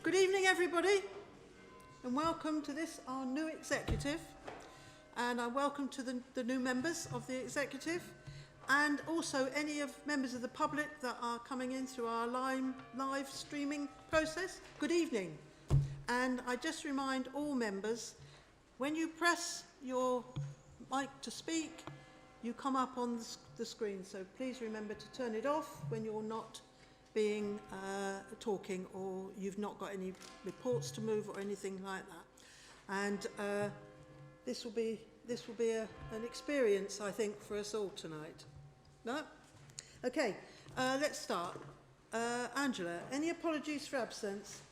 Good evening, everybody, and welcome to this, our new executive. And I welcome to the new members of the executive, and also any of members of the public that are coming in through our live streaming process. Good evening. And I just remind all members, when you press your mic to speak, you come up on the screen. So please remember to turn it off when you're not being talking, or you've not got any reports to move or anything like that. And this will be an experience, I think, for us all tonight. No? Okay, let's start. Angela, any apologies for absence?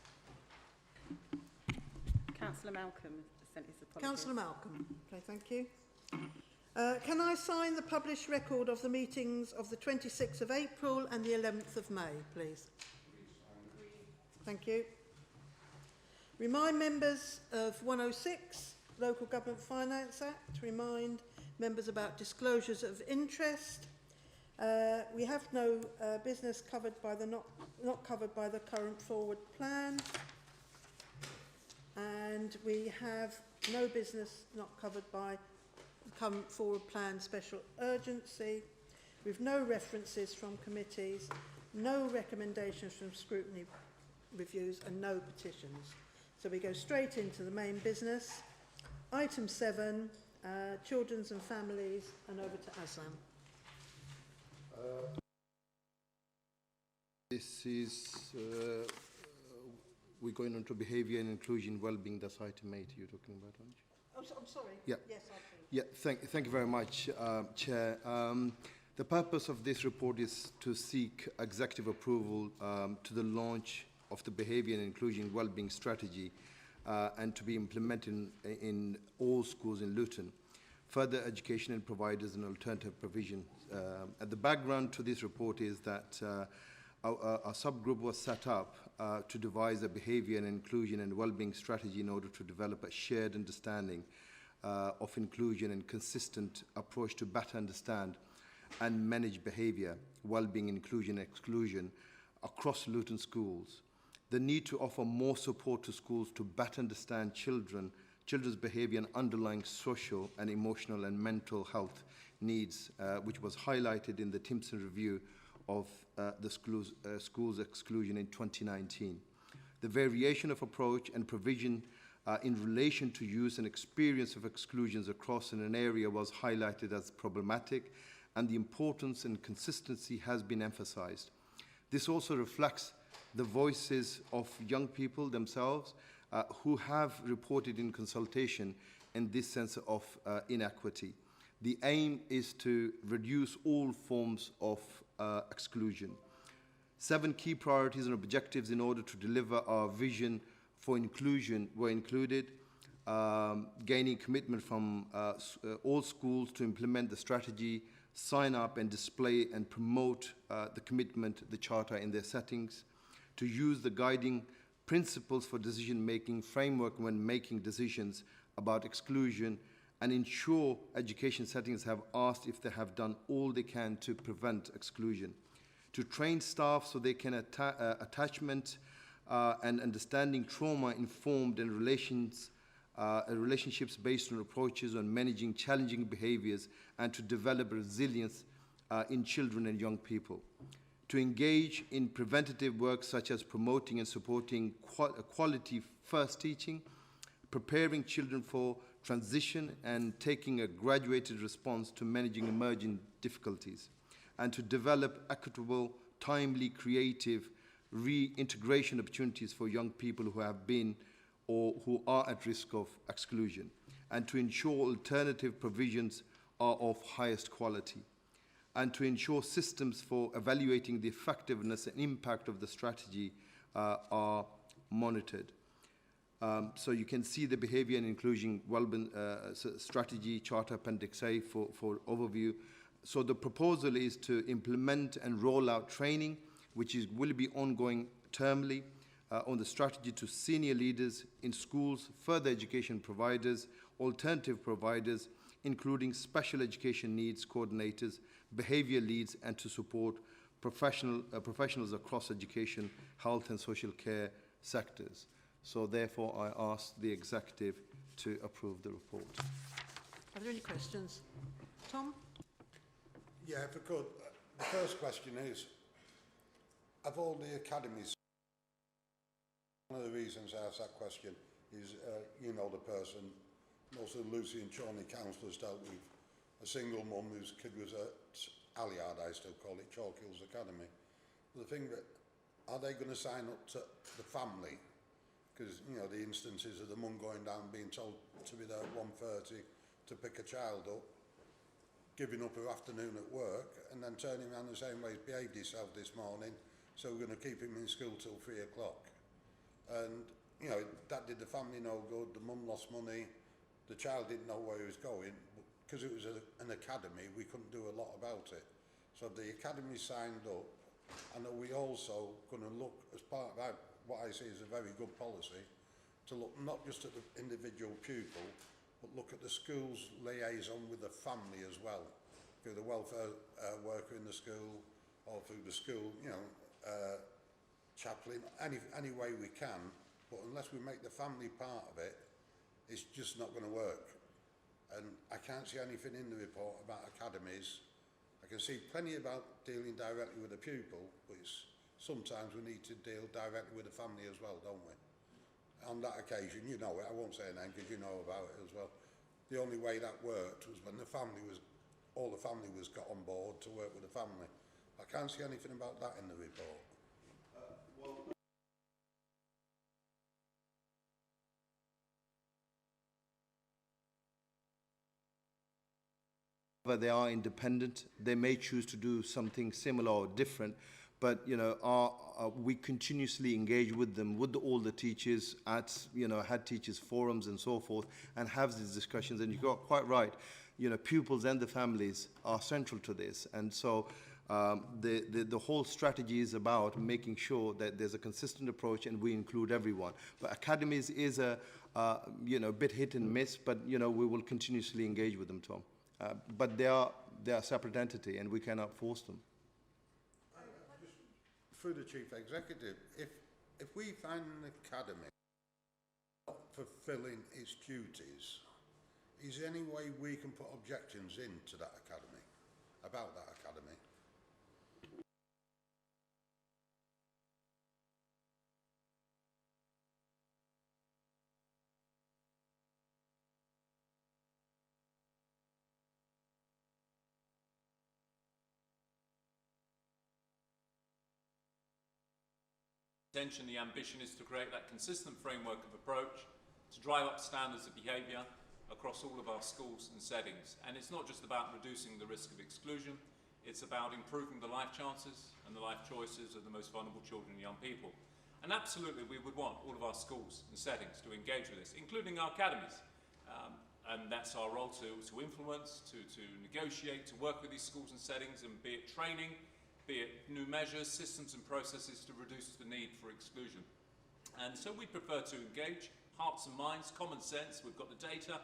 Councillor Malcolm sent his apologies. Councillor Malcolm. Okay, thank you. Can I sign the published record of the meetings of the 26th of April and the 11th of May, please? Thank you. Remind members of 106, Local Government Finance Act. Remind members about disclosures of interest. We have no business covered by the not covered by the current forward plan. And we have no business not covered by come forward plan special urgency, with no references from committees, no recommendations from scrutiny reviews, and no petitions. So we go straight into the main business. Item 7, children's and families, and over to Aslam. This is, we're going on to behaviour and inclusion, well-being. That's item 8 you're talking about, aren't you? Oh, I'm sorry. Yeah. Yes, I think. Yeah, thank you very much, Chair. The purpose of this report is to seek executive approval to the launch of the Behaviour and Inclusion Wellbeing Strategy and to be implemented in all schools in Luton. Further education and providers and alternative provision. And the background to this report is that our subgroup was set up to devise a behaviour and inclusion and wellbeing strategy in order to develop a shared understanding of inclusion and consistent approach to better understand and manage behaviour, well-being, inclusion, and exclusion across Luton schools. The need to offer more support to schools to better understand children's behaviour and underlying social and emotional and mental health needs, which was highlighted in the Timpson review of the schools exclusion in 2019. The variation of approach and provision in relation to use and experience of exclusions across an area was highlighted as problematic, and the importance and consistency has been emphasized. This also reflects the voices of young people themselves who have reported in consultation in this sense of inequity. The aim is to reduce all forms of exclusion. 7 key priorities and objectives in order to deliver our vision for inclusion were included, gaining commitment from all schools to implement the strategy, sign up and display and promote the commitment, the charter in their settings, to use the guiding principles for decision-making framework when making decisions about exclusion, and ensure education settings have asked if they have done all they can to prevent exclusion, to train staff so they can attachment and understanding trauma-informed and relationships based on approaches on managing challenging behaviours, and to develop resilience in children and young people. To engage in preventative work such as promoting and supporting quality first teaching, preparing children for transition and taking a graduated response to managing emerging difficulties, and to develop equitable, timely, creative reintegration opportunities for young people who have been or who are at risk of exclusion, and to ensure alternative provisions are of highest quality, and to ensure systems for evaluating the effectiveness and impact of the strategy are monitored. So you can see the Behaviour and Inclusion Wellbeing Strategy Charter Appendix A for overview. So the proposal is to implement and roll out training, which will be ongoing termly, on the strategy to senior leaders in schools, further education providers, alternative providers, including special education needs coordinators, behaviour leads, and to support professionals across education, health and social care sectors. So therefore, I ask the executive to approve the report. Are there any questions? Tom? Yeah, if I could. The first question is, of all the academies, one of the reasons I asked that question is, you know the person, most of the Lucy and Chorley councillors dealt with a single mum whose kid was at Alliard, I still call it, Chalk Hills Academy. The thing that, are they going to sign up to the family? Because, you know, the instances of the mum going down, being told to be there at 1:30 to pick a child up, giving up her afternoon at work, and then turning around and saying, well, he's behaved himself this morning, so we're going to keep him in school till 3 o'clock. And, you know, that did the family no good, the mum lost money, the child didn't know where he was going, but because it was an academy, we couldn't do a lot about it. So the academy signed up, and are we also going to look, as part of what I see is a very good policy, to look not just at the individual pupil, but look at the school's liaison with the family as well, through the welfare worker in the school, or through the school, you know, chaplain, any way we can. But unless we make the family part of it, it's just not going to work. And I can't see anything in the report about academies. I can see plenty about dealing directly with the pupil, but sometimes we need to deal directly with the family as well, don't we? On that occasion, you know it, I won't say a name because you know about it as well. The only way that worked was when all the family was got on board to work with the family. I can't see anything about that in the report. But they are independent. They may choose to do something similar or different, but you know, we continuously engage with them, with all the teachers at, you know, head teachers forums and so forth, and have these discussions. And you got quite right, you know, pupils and the families are central to this. And so the whole strategy is about making sure that there's a consistent approach and we include everyone. But academies is a you know, bit hit and miss, but you know, we will continuously engage with them, Tom. But they are a separate entity, and we cannot force them. Through the Chief Executive, if we find an academy not fulfilling its duties, is there any way we can put objections into that academy, about that academy? The ambition is to create that consistent framework of approach to drive up standards of behaviour across all of our schools and settings. And it's not just about reducing the risk of exclusion, it's about improving the life chances and the life choices of the most vulnerable children and young people. And absolutely we would want all of our schools and settings to engage with this, including our academies. And that's our role to influence, to negotiate, to work with these schools and settings, and be it training, be it new measures, systems and processes to reduce the need for exclusion. And so we prefer to engage hearts and minds, common sense, we've got the data.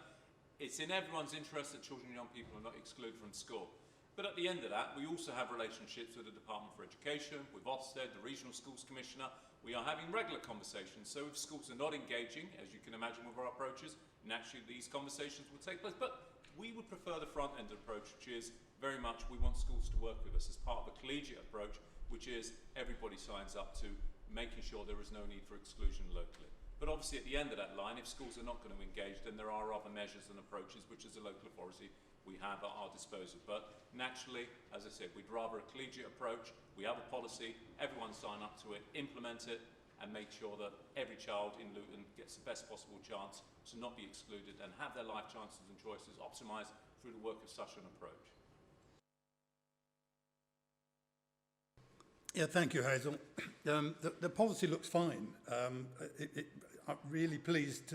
It's in everyone's interest that children and young people are not excluded from school. But at the end of that, we also have relationships with the Department for Education, with Ofsted, the Regional Schools Commissioner. We are having regular conversations. So if schools are not engaging, as you can imagine with our approaches, naturally these conversations will take place. But we would prefer the front-end approach, which is very much we want schools to work with us as part of a collegiate approach, which is everybody signs up to making sure there is no need for exclusion locally. But obviously at the end of that line, if schools are not going to engage, then there are other measures and approaches which as a local authority we have at our disposal. But naturally, as I said, we'd rather a collegiate approach. We have a policy, everyone sign up to it, implement it, and make sure that every child in Luton gets the best possible chance to not be excluded and have their life chances and choices optimised through the work of such an approach. Yeah, thank you, Hazel. The policy looks fine. I'm really pleased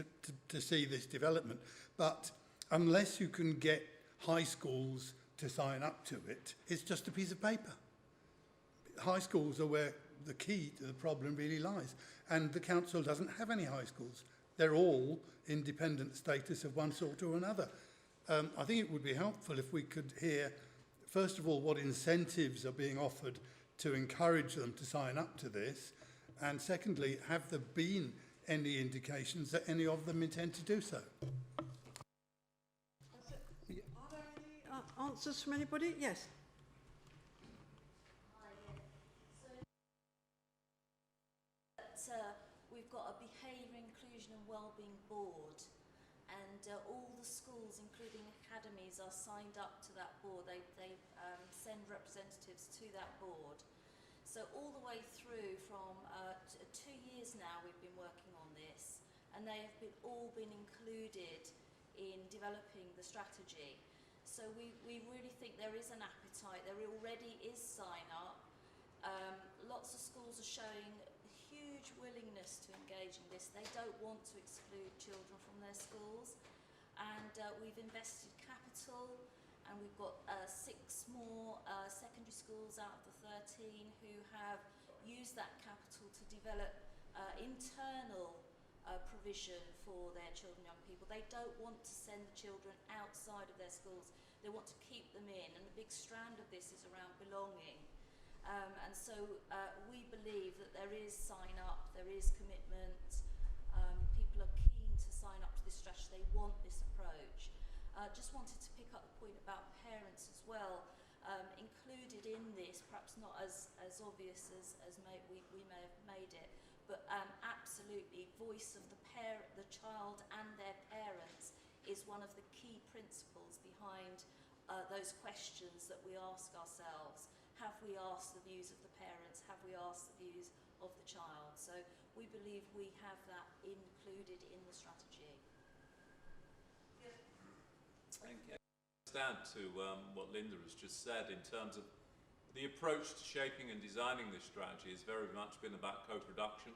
to see this development. But unless you can get high schools to sign up to it, it's just a piece of paper. High schools are where the key to the problem really lies. And the council doesn't have any high schools. They're all independent status of one sort or another. I think it would be helpful if we could hear, first of all, what incentives are being offered to encourage them to sign up to this, And secondly, have there been any indications that any of them intend to do so? Are there any answers from anybody? Yes. We've got a behaviour, inclusion and wellbeing board, and all the schools, including academies, are signed up to that board. They send representatives to that board. So all the way through from 2 years now we've been working on this, and they have all been included in developing the strategy. So we really think there is an appetite, there already is sign up. Lots of schools are showing huge willingness to engage in this. They don't want to exclude children from their schools, and we've invested capital, and we've got 6 more secondary schools out of the 13 who have used that capital to develop internal provision for their children and young people. They don't want to send the children outside of their schools. They want to keep them in, and the big strand of this is around belonging. And so we believe that there is sign up, there is commitment, people are keen to sign up to this strategy, they want this approach. Just wanted to pick up the point about parents as well, included in this, perhaps not as obvious as we may have made it, but absolutely voice of the child and their parents is one of the key principles behind those questions that we ask ourselves. Have we asked the views of the parents? Have we asked the views of the child? So we believe we have that included in the strategy. Thank you. Stand to what Linda has just said in terms of the approach to shaping and designing this strategy has very much been about co-production,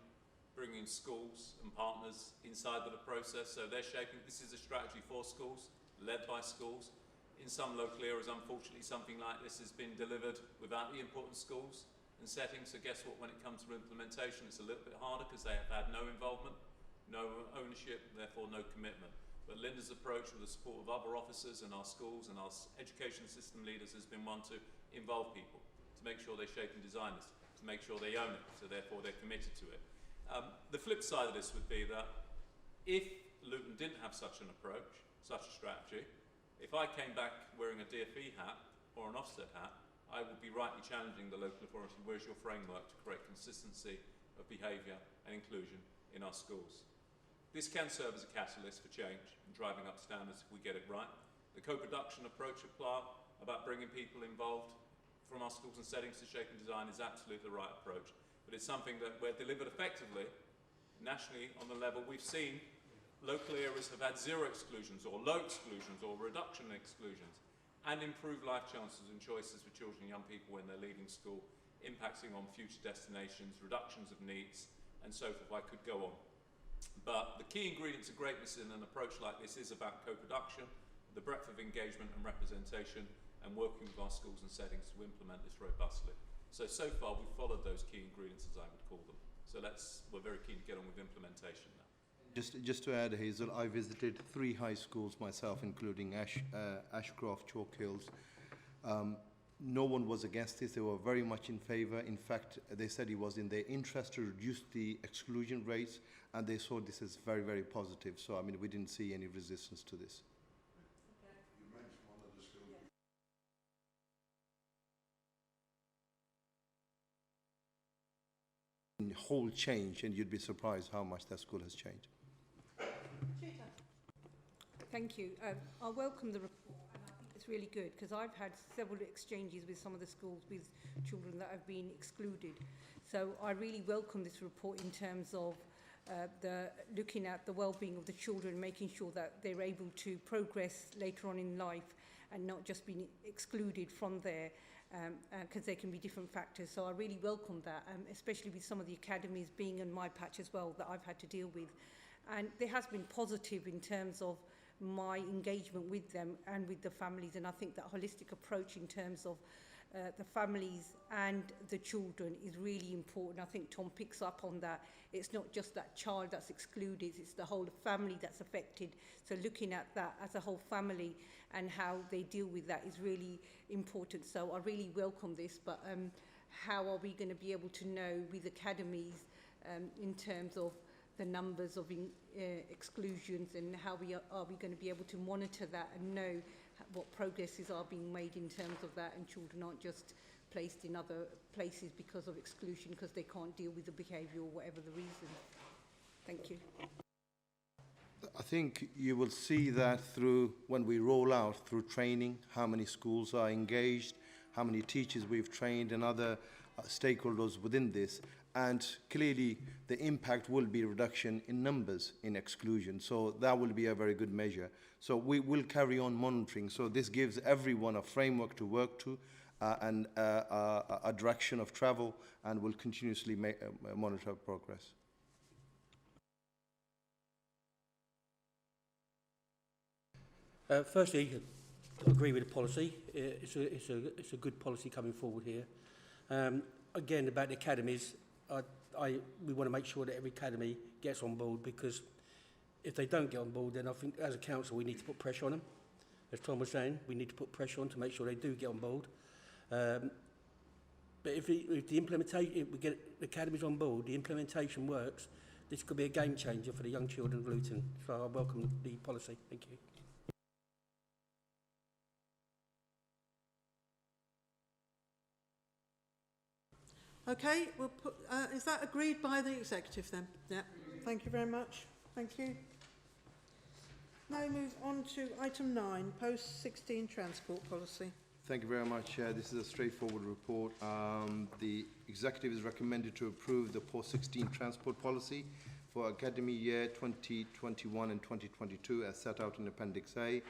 bringing schools and partners inside of the process. So they're shaping, this is a strategy for schools, led by schools. In some local areas, unfortunately, something like this has been delivered without the input of schools and settings. So guess what, when it comes to implementation, it's a little bit harder because they have had no involvement, no ownership, therefore no commitment. But Linda's approach with the support of other officers and our schools and our education system leaders has been one to involve people, to make sure they shape and design this, to make sure they own it, so therefore they're committed to it. The flip side of this would be that if Luton didn't have such an approach, such a strategy, if I came back wearing a DFE hat or an Ofsted hat, I would be rightly challenging the local authority, where's your framework to create consistency of behaviour and inclusion in our schools? This can serve as a catalyst for change and driving up standards if we get it right. The co-production approach about bringing people involved from our schools and settings to shape and design is absolutely the right approach, but it's something that we're delivered effectively nationally on the level we've seen. Local areas have had 0 exclusions or low exclusions or reduction in exclusions, and improved life chances and choices for children and young people when they're leaving school, impacting on future destinations, reductions of needs, and so forth. I could go on. But the key ingredients of greatness in an approach like this is about co-production, the breadth of engagement and representation, and working with our schools and settings to implement this robustly. So far we've followed those key ingredients, as I would call them. So we're very keen to get on with implementation now. Just to add, Hazel, I visited 3 high schools myself, including Ashcroft, Chalk Hills. No one was against this. They were very much in favour. In fact, they said it was in their interest to reduce the exclusion rates, and they saw this as very, very positive. So, I mean, we didn't see any resistance to this. You mentioned one of the schools. Whole change, and you'd be surprised how much that school has changed. Thank you. I welcome the report, and I think it's really good because I've had several exchanges with some of the schools with children that have been excluded. So I really welcome this report in terms of looking at the well-being of the children, making sure that they're able to progress later on in life and not just being excluded from there, because there can be different factors. So I really welcome that, especially with some of the academies being in my patch as well that I've had to deal with. And there has been positive in terms of my engagement with them and with the families, and I think that holistic approach in terms of the families and the children is really important. I think Tom picks up on that. It's not just that child that's excluded, it's the whole family that's affected. So looking at that as a whole family and how they deal with that is really important. So I really welcome this, but how are we going to be able to know with academies in terms of the numbers of exclusions and how are we going to be able to monitor that and know what progresses are being made in terms of that, and children aren't just placed in other places because of exclusion because they can't deal with the behaviour or whatever the reason. Thank you. I think you will see that through, when we roll out through training, how many schools are engaged, how many teachers we've trained and other stakeholders within this. And clearly the impact will be reduction in numbers in exclusion. So that will be a very good measure. So we will carry on monitoring. So this gives everyone a framework to work to and a direction of travel, and will continuously monitor progress. Firstly, I agree with the policy. It's a good policy coming forward here. Again, about the academies, we want to make sure that every academy gets on board, because if they don't get on board, then I think as a council we need to put pressure on them. As Tom was saying, we need to put pressure on to make sure they do get on board. But if the implementation, if we get the academies on board, the implementation works, this could be a game changer for the young children of Luton. So I welcome the policy. Thank you. Okay, we'll put, is that agreed by the executive then? Yeah. Thank you very much. Thank you. Now move on to item 9, post-16 transport policy. Thank you very much, Chair. This is a straightforward report. The executive is recommended to approve the post-16 transport policy for academy year 2021 and 2022 as set out in Appendix A,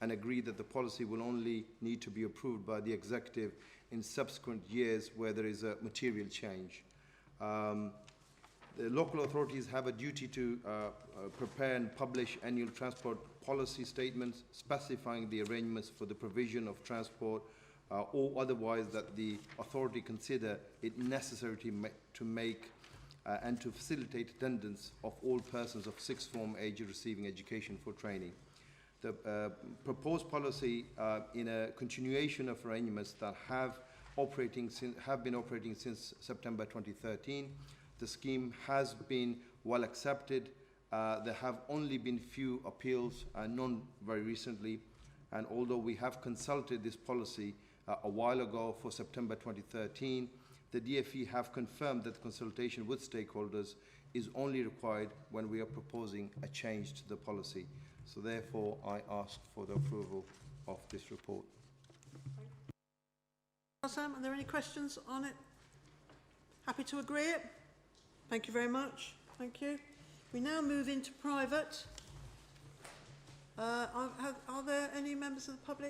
and agree that the policy will only need to be approved by the executive in subsequent years where there is a material change. The local authorities have a duty to prepare and publish annual transport policy statements specifying the arrangements for the provision of transport or otherwise that the authority consider it necessary to make and to facilitate attendance of all persons of sixth form age receiving education for training. The proposed policy in a continuation of arrangements that have been operating since September 2013. The scheme has been well accepted. There have only been few appeals, none very recently. And although we have consulted this policy a while ago for September 2013, the DFE have confirmed that the consultation with stakeholders is only required when we are proposing a change to the policy. So therefore, I ask for the approval of this report. Sam, are there any questions on it? Happy to agree it? Thank you very much. Thank you. We now move into private. Are there any members of the public